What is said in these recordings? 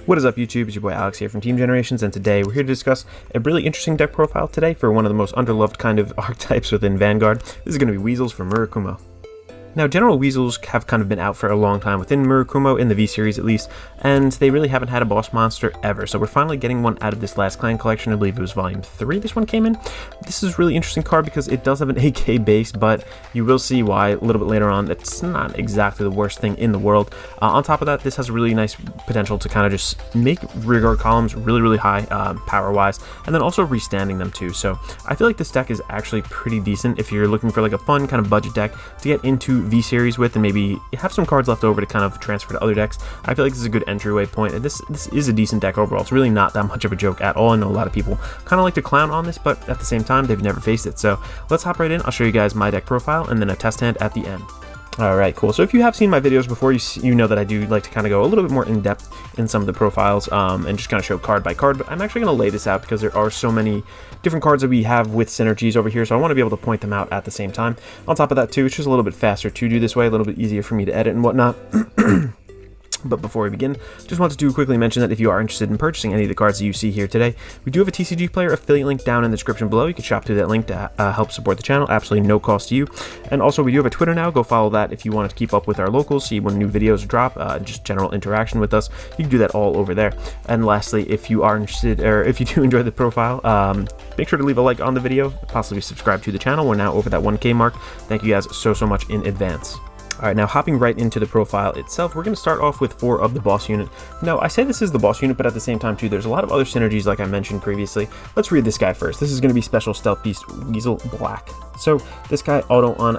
What is up, YouTube? It's your boy Alex here from Team Generations, and today we're here to discuss a really interesting deck profile today for one of the most underloved kind of archetypes within Vanguard. This is going to be Weasels from Murakumo. Now, General Weasels have kind of been out for a long time within Murakumo, in the V-Series at least, and they really haven't had a boss monster ever, so we're finally getting one out of this last clan collection. I believe it was Volume 3 this one came in. This is a really interesting card because it does have an AK base, but you will see why a little bit later on. It's not exactly the worst thing in the world. On top of that, this has a really nice potential to kind of just make rearguard columns really high power-wise, and then also restanding them too. So I feel like this deck is actually pretty decent if you're looking for like a fun kind of budget deck to get into V-Series with, and maybe have some cards left over to kind of transfer to other decks. I feel like this is a good entryway point, and this is a decent deck overall. It's really not that much of a joke at all. I know a lot of people kind of like to clown on this, but at the same time, they've never faced it. So let's hop right in. I'll show you guys my deck profile and then a test hand at the end. Alright, cool. So if you have seen my videos before, you know that I do like to kind of go a little bit more in depth in some of the profiles and just kind of show card by card, but I'm actually going to lay this out because there are so many different cards that we have with synergies over here, so I want to be able to point them out at the same time. On top of that too, it's just a little bit faster to do this way, a little bit easier for me to edit and whatnot. But before we begin, just wanted to quickly mention that if you are interested in purchasing any of the cards that you see here today, we do have a TCG Player affiliate link down in the description below. You can shop through that link to help support the channel, absolutely no cost to you. And also, we do have a Twitter now. Go follow that if you want to keep up with our locals, see when new videos drop, just general interaction with us. You can do that all over there. And lastly, if you are interested, or if you do enjoy the profile, make sure to leave a like on the video, possibly subscribe to the channel. We're now over that 1K mark. Thank you guys so much in advance. Alright, now hopping right into the profile itself, we're going to start off with 4 of the boss unit. Now, I say this is the boss unit, but at the same time too, there's a lot of other synergies like I mentioned previously. Let's read this guy first. This is going to be Special Stealth Beast Weasel Black. So, this guy auto on,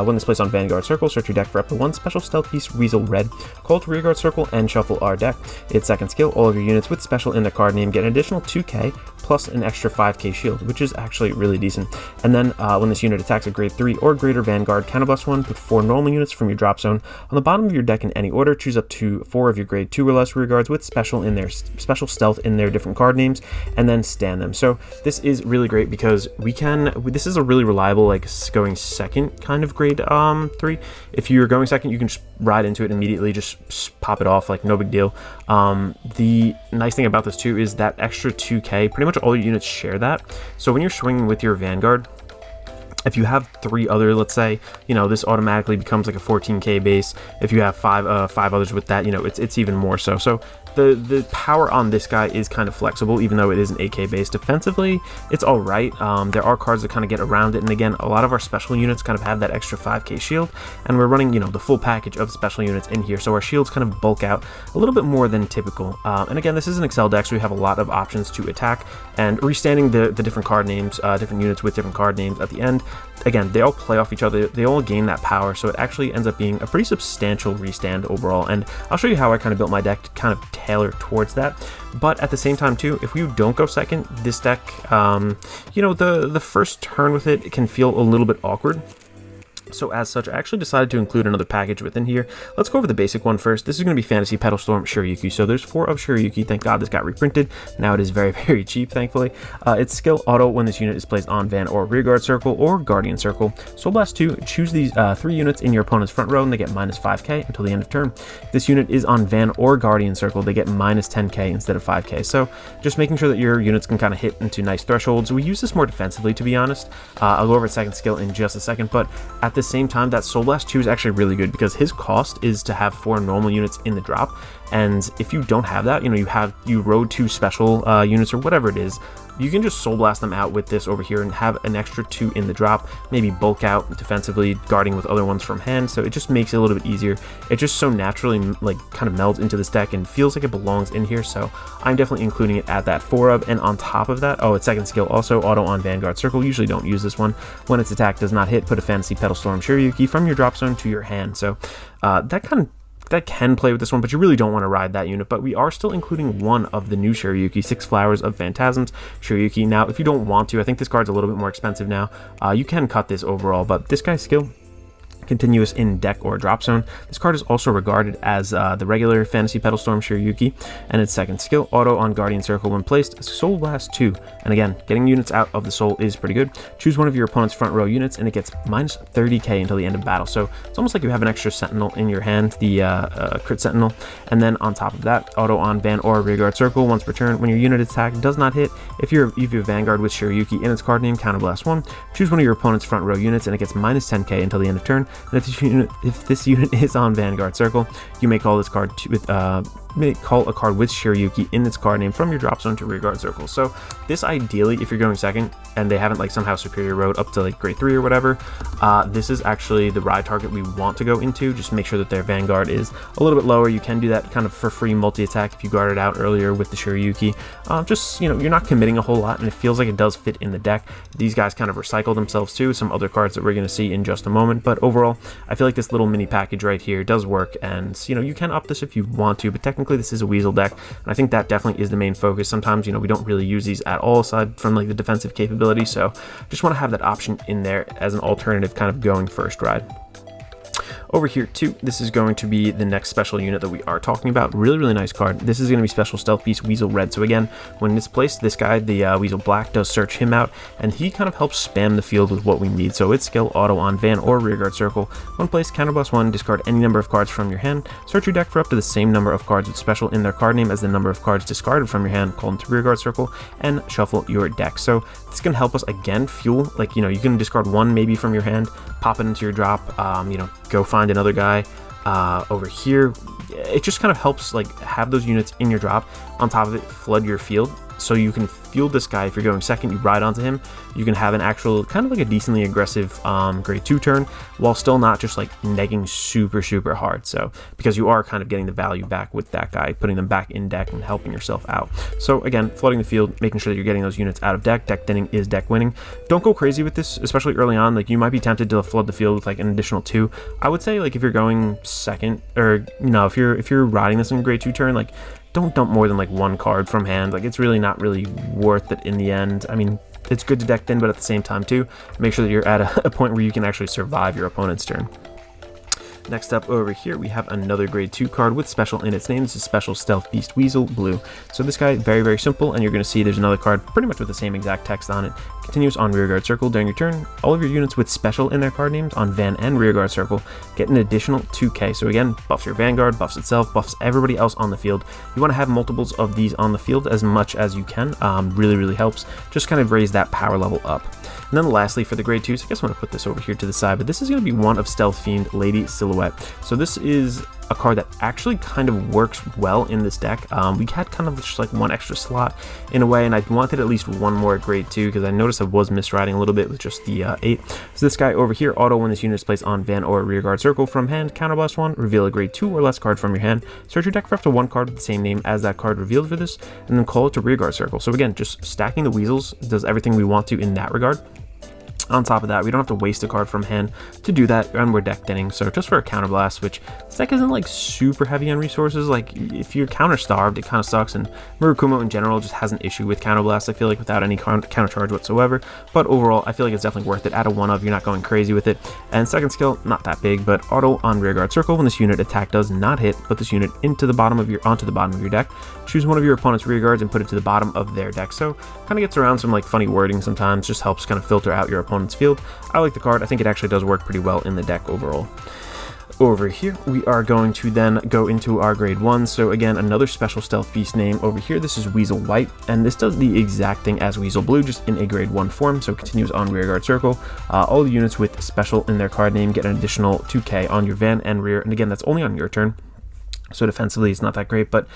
when this plays on Vanguard Circle, search your deck for up to 1 Special Stealth Beast Weasel Red, call to Rearguard Circle, and shuffle our deck. Its second skill, all of your units with special in their card name get an additional 2k plus an extra 5k shield, which is actually really decent. And then, when this unit attacks a grade 3 or greater Vanguard, counterblast 1 with 4 normal units from your drop zone. On the bottom of your deck in any order, choose up to 4 of your grade 2 or less rearguards with special stealth in their different card names, and then stand them. So this is really great because this is a really reliable, like, going second kind of grade 3. If you're going second, you can just ride into it immediately, just pop it off, like no big deal. The nice thing about this too is that extra 2k, pretty much all your units share that. So when you're swinging with your Vanguard, if you have 3 other, let's say, you know, this automatically becomes like a 14k base. If you have 5 others with that, you know, it's even more so. So the power on this guy is kind of flexible, even though it is an AK base. Defensively, it's all right. There are cards that kind of get around it, and again, a lot of our special units kind of have that extra 5k shield, and we're running, you know, the full package of special units in here, so our shields kind of bulk out a little bit more than typical. And again, this is an Excel deck, so we have a lot of options to attack, and restanding the different card names, different units with different card names at the end. Again, they all play off each other, they all gain that power, so it actually ends up being a pretty substantial restand overall, and I'll show you how I kind of built my deck to kind of tailor towards that. But at the same time too, if you don't go second, this deck, you know, the first turn with it can feel a little bit awkward. So as such, I actually decided to include another package within here. Let's go over the basic one first. This is going to be Fantasy Petal Storm Shiryuki. So there's 4 of Shiryuki. Thank God this got reprinted. Now it is very cheap, thankfully. Its skill auto when this unit is placed on Van or Rearguard Circle or Guardian Circle. Soul Blast 2, choose these 3 units in your opponent's front row and they get minus 5k until the end of turn. If this unit is on Van or Guardian Circle, they get minus 10k instead of 5k. So just making sure that your units can kind of hit into nice thresholds. We use this more defensively, to be honest. I'll go over its second skill in just a second, but at the same time, that Soul Blast 2 is actually really good because his cost is to have 4 normal units in the drop, and if you don't have that, you know, you road 2 special units or whatever it is, you can just Soul Blast them out with this over here and have an extra 2 in the drop, maybe bulk out defensively, guarding with other ones from hand, so it just makes it a little bit easier. It just so naturally, like, kind of melds into this deck and feels like it belongs in here, so I'm definitely including it at that 4 of, and on top of that, its second skill also, auto on Vanguard Circle. Usually don't use this one. When its attack does not hit, put a Fantasy Petal Storm Shiryuki from your drop zone to your hand, so that can play with this one, but you really don't want to ride that unit. But we are still including 1 of the new Shiryuki, 6 Flowers of Phantasms Shiryuki. Now, if you don't want to, I think this card's a little bit more expensive now. You can cut this overall, but this guy's skill continuous in deck or drop zone. This card is also regarded as the regular Fantasy Petal Storm Shiryuki, and its second skill, auto on Guardian Circle when placed, Soul Blast 2. And again, getting units out of the soul is pretty good. Choose one of your opponent's front row units, and it gets minus 30k until the end of battle. So it's almost like you have an extra Sentinel in your hand, the Crit Sentinel. And then on top of that, auto on Van or Rearguard Circle once per turn. When your unit attack does not hit, if you have Vanguard with Shiryuki in its card name, Counterblast 1, choose one of your opponent's front row units, and it gets minus 10k until the end of turn. And if this unit is on Vanguard Circle, you may call this card call a card with Shiryuki in its card name from your drop zone to Rearguard Circle. So this ideally, if you're going second and they haven't like somehow superior road up to like grade 3 or whatever, this is actually the ride target we want to go into. Just make sure that their Vanguard is a little bit lower. You can do that kind of for free multi-attack if you guard it out earlier with the Shiryuki. Just, you know, you're not committing a whole lot, and it feels like it does fit in the deck. These guys kind of recycle themselves too, some other cards that we're going to see in just a moment, but overall, I feel like this little mini package right here does work, and, you know, you can up this if you want to, but technically this is a Weasel deck, and I think that definitely is the main focus. Sometimes, you know, we don't really use these at all aside from like the defensive capability, so just want to have that option in there as an alternative kind of going first ride. Over here too, this is going to be the next special unit that we are talking about. Really nice card. This is going to be Special Stealth Beast Weasel Red. So again, when it's placed, this guy, the Weasel Black, does search him out, and he kind of helps spam the field with what we need. So its skill, auto on Van or Rearguard Circle. When placed, Counterblast 1, discard any number of cards from your hand. Search your deck for up to the same number of cards with special in their card name as the number of cards discarded from your hand, call into Rearguard Circle, and shuffle your deck. So this can help us again fuel, like, you know, you can discard one maybe from your hand, pop it into your drop, you know, go find another guy. Over here, it just kind of helps like have those units in your drop. On top of it, flood your field, so you can fuel this guy. If you're going second, you ride onto him, you can have an actual kind of like a decently aggressive grade 2 turn, while still not just like negging super hard. So because you are kind of getting the value back with that guy, putting them back in deck and helping yourself out. So again, flooding the field, making sure that you're getting those units out of deck. Deck thinning is deck winning. Don't go crazy with this, especially early on. Like, you might be tempted to flood the field with like an additional 2. I would say, like, if you're going second, or, you know, if you're riding this in grade 2 turn, like, don't dump more than like 1 card from hand. Like, it's really not really worth it in the end. I mean, it's good to deck thin, but at the same time too, make sure that you're at a point where you can actually survive your opponent's turn. Next up over here, we have another grade 2 card with special in its name. This is Special Stealth Beast Weasel Blue. So this guy, very simple, and you're going to see there's another card pretty much with the same exact text on it. Continues on Rearguard Circle during your turn. All of your units with special in their card names on Van and Rearguard Circle get an additional 2k. So again, buffs your Vanguard, buffs itself, buffs everybody else on the field. You want to have multiples of these on the field as much as you can. Really helps. Just kind of raise that power level up. And then lastly, for the grade 2s, I guess I'm going to put this over here to the side, but this is going to be one of Stealth Fiend Lady Silhouette. So this is a card that actually kind of works well in this deck. We had kind of just like 1 extra slot in a way, and I wanted at least 1 more grade 2 because I noticed I was misriding a little bit with just the 8. So this guy over here, auto when this unit is placed on Van or Rearguard Circle from hand, Counterblast 1, reveal a grade 2 or less card from your hand, search your deck for up to 1 card with the same name as that card revealed for this, and then call it to Rearguard Circle. So again, just stacking the Weasels does everything we want to in that regard. On top of that, we don't have to waste a card from hand to do that, and we're deck thinning. So just for a Counterblast, which this deck isn't like super heavy on resources. Like, if you're counter starved, it kind of sucks, and Murakumo in general just has an issue with Counterblast, I feel like, without any counter charge whatsoever. But overall, I feel like it's definitely worth it. At a 1-of, you're not going crazy with it. And second skill, not that big, but auto on Rearguard Circle when this unit attack does not hit, put this unit onto the bottom of your deck. Choose one of your opponent's rearguards and put it to the bottom of their deck. So kind of gets around some like funny wording sometimes, just helps kind of filter out your opponent's field. I like the card. I think it actually does work pretty well in the deck overall. Over here, we are going to then go into our grade 1. So again, another Special Stealth Beast name over here. This is Weasel White, and this does the exact thing as Weasel Blue, just in a grade 1 form. So it continues on Rearguard Circle. All the units with special in their card name get an additional 2k on your Van and Rear, and again, that's only on your turn. So defensively, it's not that great, but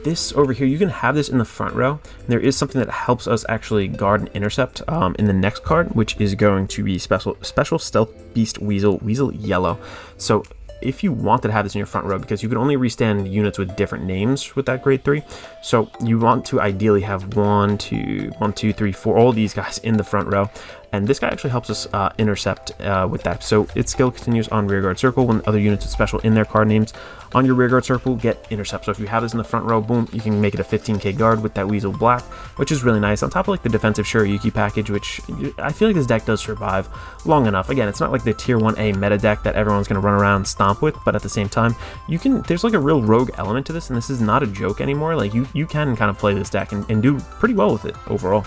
this over here, you can have this in the front row. And there is something that helps us actually guard and intercept in the next card, which is going to be Special Stealth Beast Weasel Yellow. So if you wanted to have this in your front row, because you can only restand units with different names with that grade 3, so you want to ideally have 1, 2, 3, 4, all these guys in the front row. and this guy actually helps us intercept with that. So its skill continues on rearguard circle when other units with special in their card names on your rearguard circle get intercept. So if you have this in the front row, boom, you can make it a 15k guard with that Weasel Black, which is really nice. On top of like the defensive Shiryuki package, which I feel like this deck does survive long enough. Again, it's not like the tier 1A meta deck that everyone's going to run around and stomp with, but at the same time, there's like a real rogue element to this, and this is not a joke anymore. Like you can kind of play this deck and do pretty well with it overall.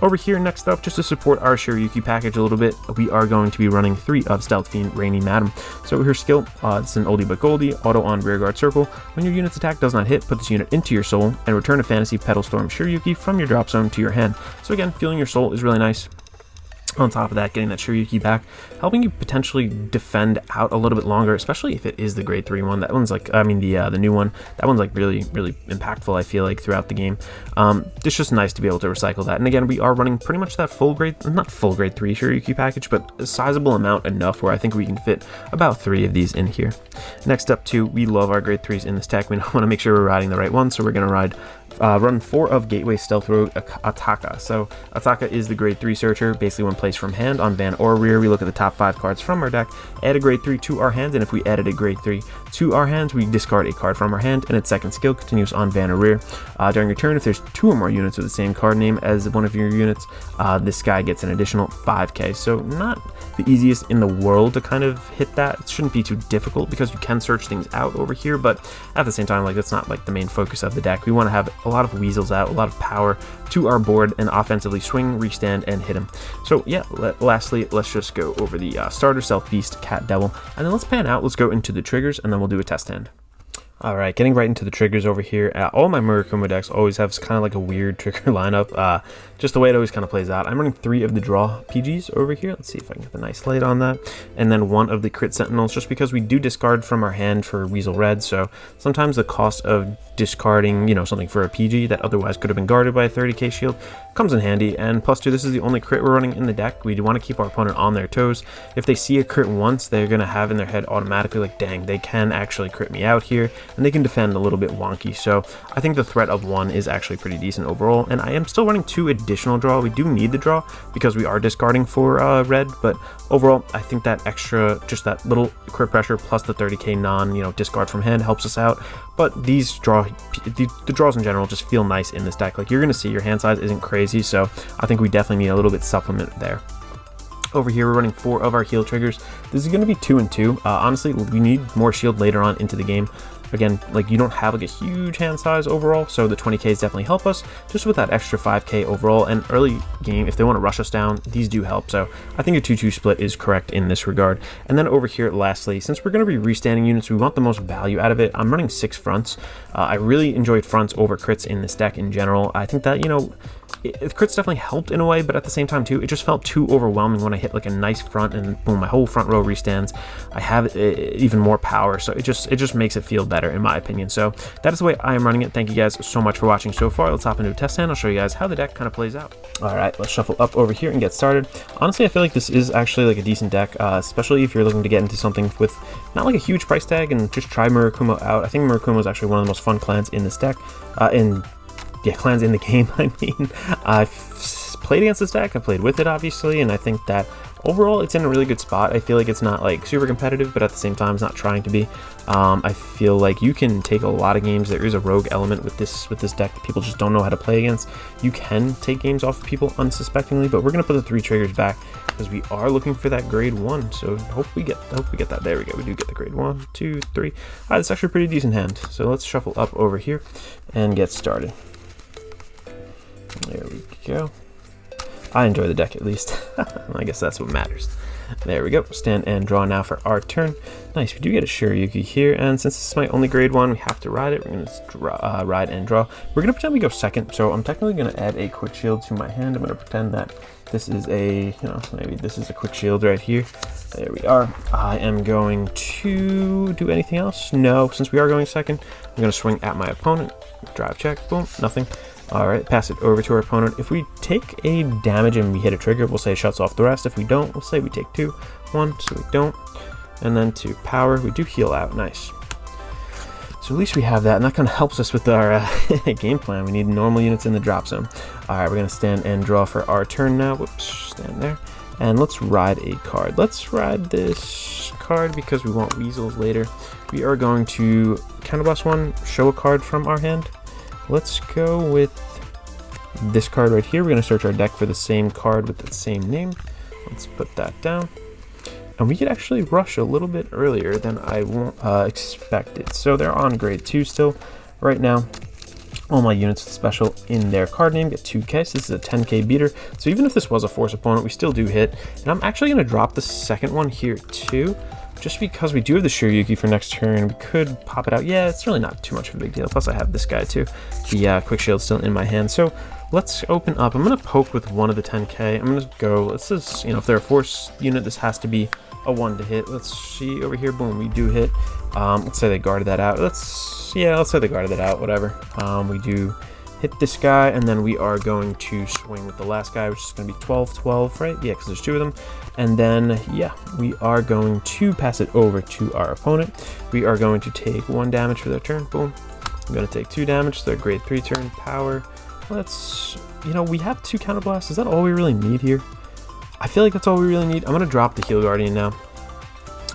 Over here, next up, just to support our Shiryuki package a little bit, we are going to be running 3 of Stealth Fiend Rainy Madam. So her skill, it's an oldie but goldie, auto on rearguard circle. When your unit's attack does not hit, put this unit into your soul and return a Fantasy Petal Storm Shiryuki from your drop zone to your hand. So again, feeling your soul is really nice. On top of that, getting that Shiryuki back, helping you potentially defend out a little bit longer, especially if it is the grade 3 one. That one's like, I mean, the new one, that one's like really impactful, I feel like, throughout the game. It's just nice to be able to recycle that. And again, we are running pretty much that not full grade 3 Shiryuki package, but a sizable amount enough where I think we can fit about 3 of these in here. Next up too, we love our grade 3s in this deck. We want to make sure we're riding the right one, so we're going to run 4 of Gateway Stealth Rogue Ataka. So Ataka is the grade 3 searcher. Basically, when placed from hand on van or rear, we look at the top 5 cards from our deck, add a grade 3 to our hand, and if we added a grade 3 to our hand, we discard a card from our hand, and its second skill continues on van or rear. During your turn, if there's 2 or more units with the same card name as one of your units, this guy gets an additional 5k. So not the easiest in the world to kind of hit that. It shouldn't be too difficult because you can search things out over here, but at the same time, like, that's not like the main focus of the deck. We want to have a lot of weasels out, a lot of power to our board, and offensively swing, restand, and hit him. So yeah, lastly, let's just go over the starter, Stealth Beast, Cat Devil, and then let's pan out. Let's go into the triggers, and then we'll do a test hand. Alright, getting right into the triggers over here. All my Murakumo decks always have kind of like a weird trigger lineup, just the way it always kind of plays out. I'm running 3 of the draw PGs over here. Let's see if I can get the nice light on that. And then 1 of the crit sentinels, just because we do discard from our hand for Weasel Red, so sometimes the cost of discarding, something for a PG that otherwise could have been guarded by a 30k shield comes in handy. And plus 2, this is the only crit we're running in the deck. We do want to keep our opponent on their toes. If they see a crit once, they're going to have in their head automatically like, dang, they can actually crit me out here, and they can defend a little bit wonky. So I think the threat of 1 is actually pretty decent overall, and I am still running 2 additional draw. We do need the draw because we are discarding for red, but overall I think that extra, just that little crit pressure plus the 30k non discard from hand helps us out. But these the draws in general just feel nice in this deck. Like, you're gonna see your hand size isn't crazy, so I think we definitely need a little bit supplement there. Over here, we're running 4 of our heal triggers. This is going to be 2 and 2. Honestly, we need more shield later on into the game. Again, like, you don't have like a huge hand size overall, so the 20Ks definitely help us just with that extra 5k overall. And early game, if they want to rush us down, these do help. So I think a 2-2 split is correct in this regard. And then over here, lastly, since we're going to be restanding units, we want the most value out of it. I'm running 6 fronts. I really enjoyed fronts over crits in this deck in general. I think that, crits definitely helped in a way, but at the same time too, it just felt too overwhelming when I hit like a nice front and boom, my whole front row restands. I have even more power, so it just makes it feel better in my opinion. So that is the way I am running it. Thank you guys so much for watching so far. Let's hop into a test hand. I'll show you guys how the deck kind of plays out. All right, let's shuffle up over here and get started. Honestly, I feel like this is actually like a decent deck, especially if you're looking to get into something with not like a huge price tag and just try Murakumo out. I think Murakumo is actually one of the most fun clans in this deck, clans in the game, I mean. I've played against this deck, I've played with it obviously, and I think that overall it's in a really good spot. I feel like it's not like super competitive, but at the same time it's not trying to be. I feel like you can take a lot of games. There is a rogue element with this deck that people just don't know how to play against. You can take games off of people unsuspectingly, but we're gonna put the 3 triggers back because we are looking for that grade 1. So hope we get that. There we go. We do get the grade 1, 2, 3. That's actually a pretty decent hand. So let's shuffle up over here and get started. There we go. I enjoy the deck at least. I guess that's what matters. There we go. Stand and draw now for our turn. Nice. We do get a Shiryuki here, and since this is my only grade 1, we have to ride it. We're going to ride and draw. We're going to pretend we go second, so I'm technically going to add a quick shield to my hand. I'm going to pretend that this is a, maybe this is a quick shield right here. There we are. I am going to do anything else? No, since we are going second, I'm going to swing at my opponent. Drive check. Boom. Nothing. Alright, pass it over to our opponent. If we take a damage and we hit a trigger, we'll say it shuts off the rest. If we don't, we'll say we take 2. 1, so we don't. And then to power, we do heal out. Nice. So at least we have that, and that kind of helps us with our game plan. We need normal units in the drop zone. Alright, we're going to stand and draw for our turn now. Whoops, stand there. And let's ride a card. Let's ride this card because we want weasels later. We are going to counterblast one, show a card from our hand. Let's go with this card right here. We're going to search our deck for the same card with the same name. Let's put that down. And we could actually rush a little bit earlier than I expected. So they're on grade 2 still. Right now, all my units with special in their card name get 2k, so this is a 10k beater. So even if this was a force opponent, we still do hit. And I'm actually going to drop the second one here too, just because we do have the Shiryuki for next turn. We could pop it out. Yeah, it's really not too much of a big deal. Plus I have this guy too. The quick shield still in my hand. So let's open up. I'm going to poke with one of the 10k. I'm going to go, let's just, if they're a force unit, this has to be a 1 to hit. Let's see over here. Boom, we do hit. Let's say they guarded that out. Let's say they guarded that out, whatever. We do hit this guy, and then we are going to swing with the last guy, which is going to be 12-12, right? Yeah, because there's 2 of them. And then, yeah, we are going to pass it over to our opponent. We are going to take 1 damage for their turn. Boom. I'm going to take 2 damage, so their grade 3 turn. Power. Let's, we have 2 counterblasts. Is that all we really need here? I feel like that's all we really need. I'm going to drop the Heal Guardian now.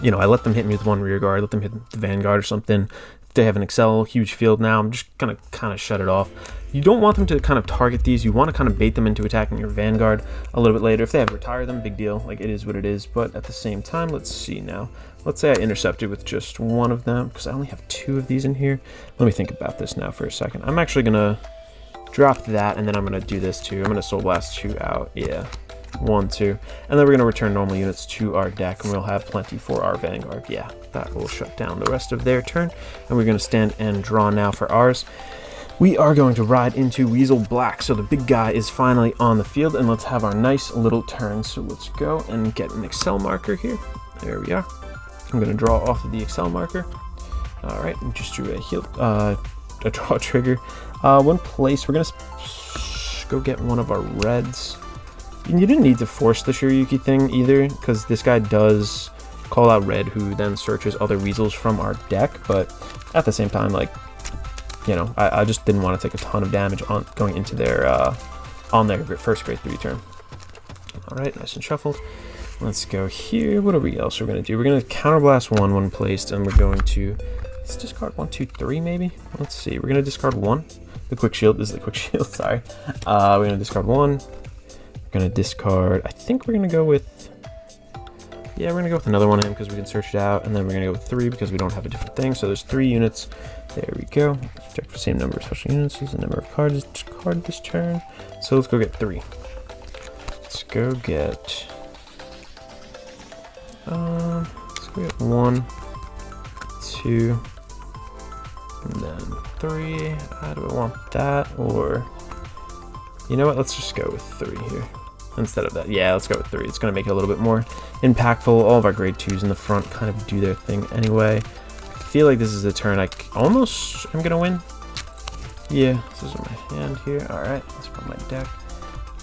I let them hit me with 1 rear guard, let them hit the Vanguard or something. If they have an Excel huge field now, I'm just gonna kind of shut it off. You don't want them to kind of target these. You want to kind of bait them into attacking your Vanguard a little bit later. If they have to retire them, big deal. Like, it is what it is. But at the same time, let's see now. Let's say I intercepted with just 1 of them, because I only have 2 of these in here. Let me think about this now for a second. I'm actually gonna drop that, and then I'm gonna do this too. I'm gonna Soul Blast 2 out. Yeah. 1, 2, and then we're going to return normal units to our deck, and we'll have plenty for our Vanguard. Yeah, that will shut down the rest of their turn, and we're going to stand and draw now for ours. We are going to ride into Weasel Black, so the big guy is finally on the field, and let's have our nice little turn. So let's go and get an Excel marker here. There we are. I'm going to draw off of the Excel marker. All right, and just drew a draw trigger. One place, we're going to go get one of our reds. You didn't need to force the Shiryuki thing either, because this guy does call out red, who then searches other weasels from our deck. But at the same time, like, I just didn't want to take a ton of damage on going into their on their first grade 3 turn. All right, nice and shuffled. Let's go here. What are we else we're gonna do? We're gonna counterblast 1 when placed, and we're going to let's discard 1, 2, 3 maybe. Let's see. We're gonna discard 1. The quick shield. This is the quick shield. Sorry. We're gonna discard 1. Gonna discard. I think we're gonna go with. Yeah, we're gonna go with another one in because we can search it out, and then we're gonna go with 3 because we don't have a different thing. So there's 3 units. There we go. Let's check for the same number of special units. Use the number of cards discarded this turn. So let's go get 3. Let's go get. Let's go get 1, 2, and then 3. Do I want that or? You know what? Let's just go with 3 here. Instead of that. Yeah, let's go with 3. It's going to make it a little bit more impactful. All of our grade 2s in the front kind of do their thing anyway. I feel like this is a turn I almost am going to win. Yeah, this is my hand here. Alright, let's put my deck.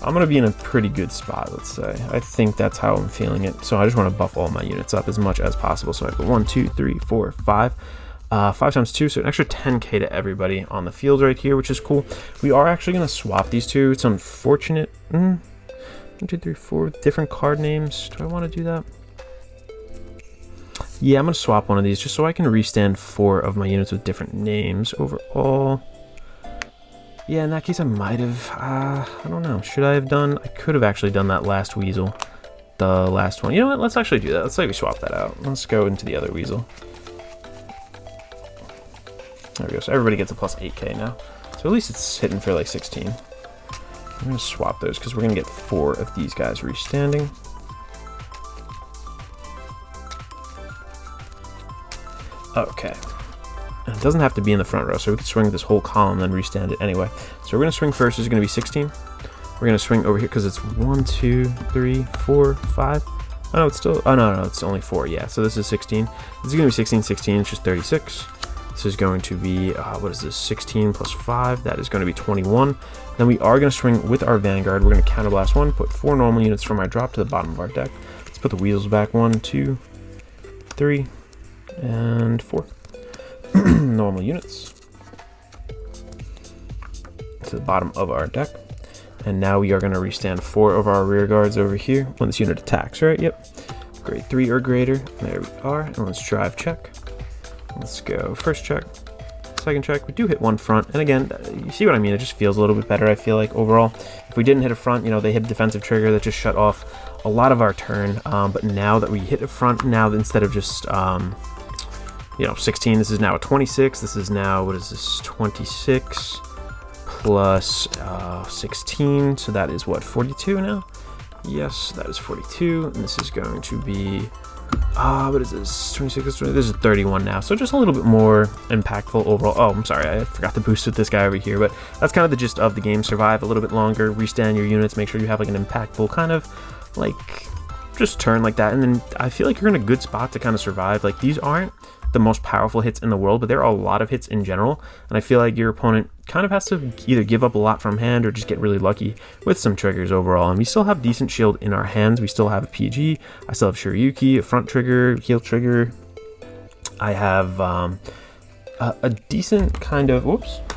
I'm going to be in a pretty good spot, let's say. I think that's how I'm feeling it. So I just want to buff all my units up as much as possible. So I go 1, 2, 3, 4, 5. 5 times 2, so an extra 10k to everybody on the field right here, which is cool. We are actually going to swap these 2. It's unfortunate. 1, 2, 3, 4 different card names. Do I want to do that? Yeah, I'm going to swap one of these just so I can restand 4 of my units with different names overall. Yeah, in that case I might have, I don't know. Should I have done? I could have actually done that last weasel. The last one. You know what? Let's actually do that. Let's say we swap that out. Let's go into the other weasel. There we go. So everybody gets a plus 8k now. So at least it's hitting for like 16. I'm going to swap those because we're going to get 4 of these guys restanding. Okay. And it doesn't have to be in the front row, so we can swing this whole column and then restand it anyway. So we're going to swing first. It's going to be 16. We're going to swing over here because it's 1, 2, 3, 4, 5. Oh, no, it's still... Oh, no, it's only 4. Yeah, so this is 16. This is going to be 16, 16. It's just 36. This is going to be, what is this, 16 plus 5. That is going to be 21. Then we are going to swing with our Vanguard. We're going to counterblast 1, put 4 normal units from our drop to the bottom of our deck. Let's put the weasels back. 1, 2, 3, and 4. Normal units to the bottom of our deck. And now we are going to restand 4 of our rear guards over here when this unit attacks, right? Yep. Grade 3 or greater. There we are. And let's drive check. Let's go first check, second check. We do hit 1 front. And again, you see what I mean? It just feels a little bit better, I feel like, overall. If we didn't hit a front, you know, they hit a defensive trigger that just shut off a lot of our turn. But now that we hit a front, now instead of just, you know, 16, this is now a 26. This is now, what is this, 26 plus 16. So that is what, 42 now? Yes, that is 42. And this is going to be, what is this, 26, 20, this is 31 now. So just a little bit more impactful overall. Oh, I'm sorry, I forgot to boost with this guy over here. But that's kind of the gist of the game. Survive a little bit longer, restand your units, make sure you have like an impactful kind of like just turn like that. And then I feel like you're in a good spot to kind of survive. Like these aren't the most powerful hits in the world, but there are a lot of hits in general, and I feel like your opponent kind of has to either give up a lot from hand or just get really lucky with some triggers overall. And we still have decent shield in our hands. We still have a PG. I still have Shiryuki, a front trigger, heel trigger. I have a decent kind of,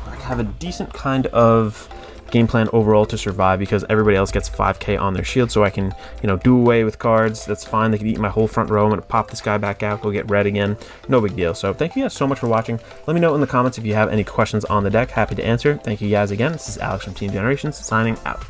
I have a decent kind of game plan overall to survive because everybody else gets 5k on their shield, so I can, you know, do away with cards. That's fine. They can eat my whole front row. I'm gonna pop this guy back out, go get red again. No big deal. So thank you guys so much for watching. Let me know in the comments if you have any questions on the deck. Happy to answer. Thank you guys again. This is Alex from Team Generations signing out.